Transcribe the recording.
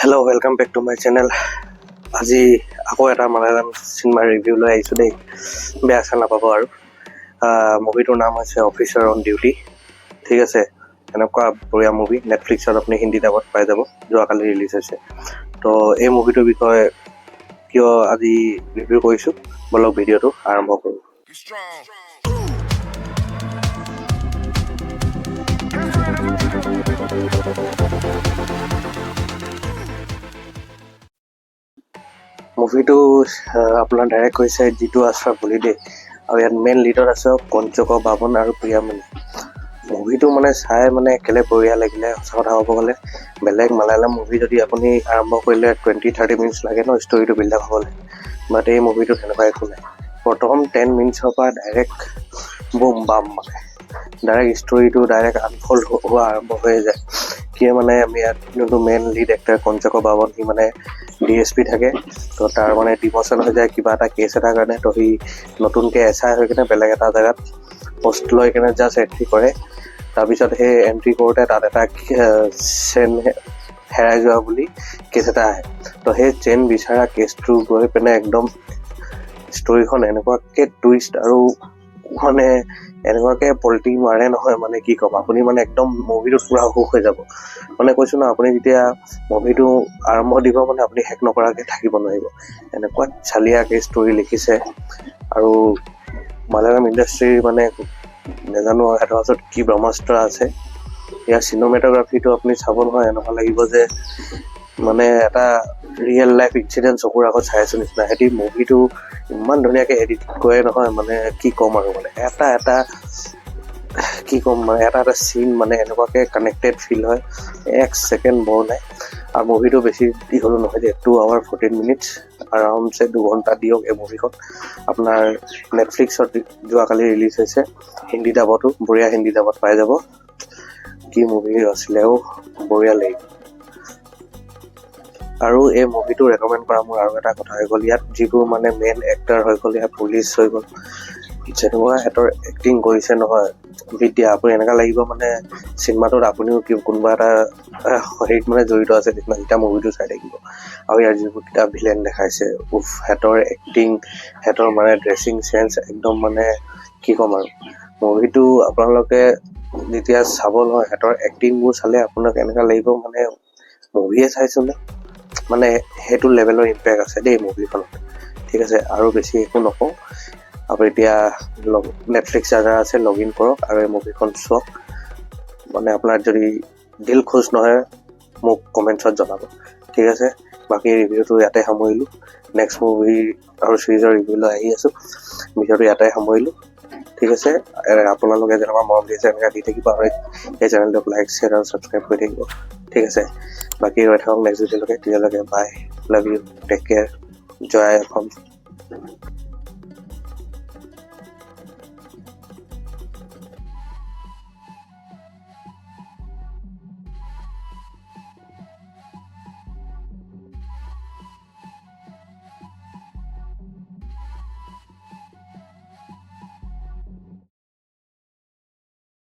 Hello' welcome back to my channel. আজি আকৌ এটা মালায়ালাম চিনেমাৰ ৰিভিউ লৈ আহিছোঁ দেই, বেয়া চেয়া নাপাব আৰু। মুভিটোৰ নাম হৈছে অফিচাৰ অন ডিউটি। ঠিক আছে, এনেকুৱা বঢ়িয়া মুভি, নেটফ্লিক্সত আপুনি হিন্দী ডাবত পাই যাব, যোৱাকালি ৰিলিজ হৈছে। তো এই মুভিটোৰ বিষয়ে কিয় আজি ৰিভিউ কৰিছোঁ, বলক ভিডিঅ'টো আৰম্ভ কৰোঁ। মুভিটো আপোনাৰ ডাইৰেক্ট হৈছে জিতু আশ্ৰফ বুলি দেই, আৰু ইয়াত মেইন লিডত আছে কঞ্চক বাবন আৰু প্ৰিয়ামণি। মুভিটো মানে চাই মানে একেবাৰে বঢ়িয়া লাগিলে। সঁচা কথা ক'ব গ'লে বেলেগ মালায়ালাম মুভি যদি আপুনি আৰম্ভ কৰিলে 20-30 মিনিটছ লাগে ন ষ্টৰিটো বিল্ড আপ হ'বলৈ, বাট এই মুভিটো তেনেকুৱা একো নাই। প্ৰথম 10 মিনিটছৰ পৰা ডাইৰেক্ট বুম বাম, মানে ডাইৰেক্ট ষ্টৰিটো ডাইৰেক্ট আনফল্ড হোৱা আৰম্ভ হৈ যায়। কি মানে আমি ইয়াত যোনটো মেইন লিড এক্টাৰ কঞ্চক বাবন, সি মানে DSP থাকে। তো তাৰ মানে ডিম'শ্যন হৈ যায় কিবা এটা কেছ এটাৰ কাৰণে। তো সি নতুনকৈ SI হৈ কিনে বেলেগ এটা জেগাত পষ্ট লৈ কিনে জাষ্ট এণ্ট্ৰি কৰে। তাৰপিছত সেই এণ্ট্ৰি কৰোঁতে তাত এটা চেইন হেৰাই যোৱা বুলি কেছ এটা আহে। তো সেই চেইন বিচাৰা কেছটো গৈ পিনে একদম ষ্টৰিখন এনেকুৱাকৈ টুইষ্ট আৰু মানে এনেকুৱাকৈ পল্টি মাৰে নহয়, মানে কি ক'ম, আপুনি মানে একদম মুভিটোত পূৰা হুক হৈ যাব। মানে কৈছোঁ ন, আপুনি যেতিয়া মুভিটো আৰম্ভ দিব মানে আপুনি শেষ নকৰাকৈ থাকিব নোৱাৰিব। এনেকুৱা চালিয়াকৈ ষ্টৰি লিখিছে। আৰু মালায়ালাম ইণ্ডাষ্ট্ৰীৰ মানে নাজানো সিহঁতৰ ওচৰত কি ব্ৰহ্মাস্ত্ৰ আছে। ইয়াৰ চিনেমেটোগ্ৰাফিটো আপুনি চাব নহয়, এনেকুৱা লাগিব যে মানে এটা ৰিয়েল লাইফ ইনচিডেণ্ট চকুৰ আগত চাই আছোঁ নিচিনা। সিহঁতি মুভিটো ইমান ধুনীয়াকৈ এডিট কৰে নহয়, মানে কি ক'ম আৰু, মানে এটা কি ক'ম, মানে এটা চিন মানে এনেকুৱাকৈ কানেক্টেড ফিল হয়, 1 ছেকেণ্ড বৰ নাই। আৰু মুভিটো বেছি দীঘলো নহয় যে 2 hours 14 minutes, আৰামছে 2 ঘণ্টা দিয়ক এই মুভিখন। আপোনাৰ নেটফ্লিক্সত যোৱাকালি ৰিলিজ হৈছে, হিন্দী ডাবতো, বঢ়িয়া হিন্দী ডাবত পাই যাব। কি মুভি আছিলে, বঢ়িয়া লাগিব। আৰু এই মুভিটো ৰেকমেণ্ড কৰা মোৰ আৰু এটা কথা হৈ গ'ল, ইয়াত যিবোৰ মানে মেইন এক্টাৰ হৈ গ'ল, ইয়াত পুলিচ হৈ গ'ল, যেনেকুৱা সিহঁতৰ এক্টিং কৰিছে নহয় বিদ্যা, আপুনি এনেকুৱা লাগিব মানে চিনেমাটোত আপুনিও কোনোবা এটা হেৰিত মানে জড়িত আছে নিচিনা যেতিয়া মুভিটো চাই থাকিব। আৰু ইয়াৰ যিবোৰ কিতাপ ভিলেন দেখাইছে, সিহঁতৰ এক্টিং, সিহঁতৰ মানে ড্ৰেছিং চেন্স একদম মানে কি ক'ম আৰু। মুভিটো আপোনালোকে যেতিয়া চাব নহয়, সিহঁতৰ এক্টিংবোৰ চালে আপোনাক এনেকুৱা লাগিব মানে মুভিয়ে চাইছোনে, মানে সেইটো লেভেলৰ ইম্পেক্ট আছে দেই মুভিখনত। ঠিক আছে, আৰু বেছি একো নকওঁ। আপুনি এতিয়া নেটফ্লিক্স যাৰ আছে লগ ইন কৰক আৰু এই মুভিখন চাওক। মানে আপোনাৰ যদি দিল খুচ নহয় মোক কমেণ্টছত জনাব। ঠিক আছে, বাকী ৰিভিউটো ইয়াতে সামৰিলোঁ। নেক্সট মুভি আৰু চিৰিজৰ ৰিভিউ লৈ আহি আছোঁ, ভিডিঅ'টো ইয়াতে সামৰিলোঁ। ঠিক আছে, আপোনালোকে যেনেকুৱা মৰম দিছে এনেকৈ দি থাকিব, আৰু এই চেনেলটোক লাইক শ্বেয়াৰ আৰু ছাবস্ক্ৰাইব কৰি থাকিব। ঠিক আছে, বাকী ৰৈ থাকক নেক্সট ভিডিঅ'লৈকে। তেতিয়ালৈকে bye, love you, take care, জয় অসম।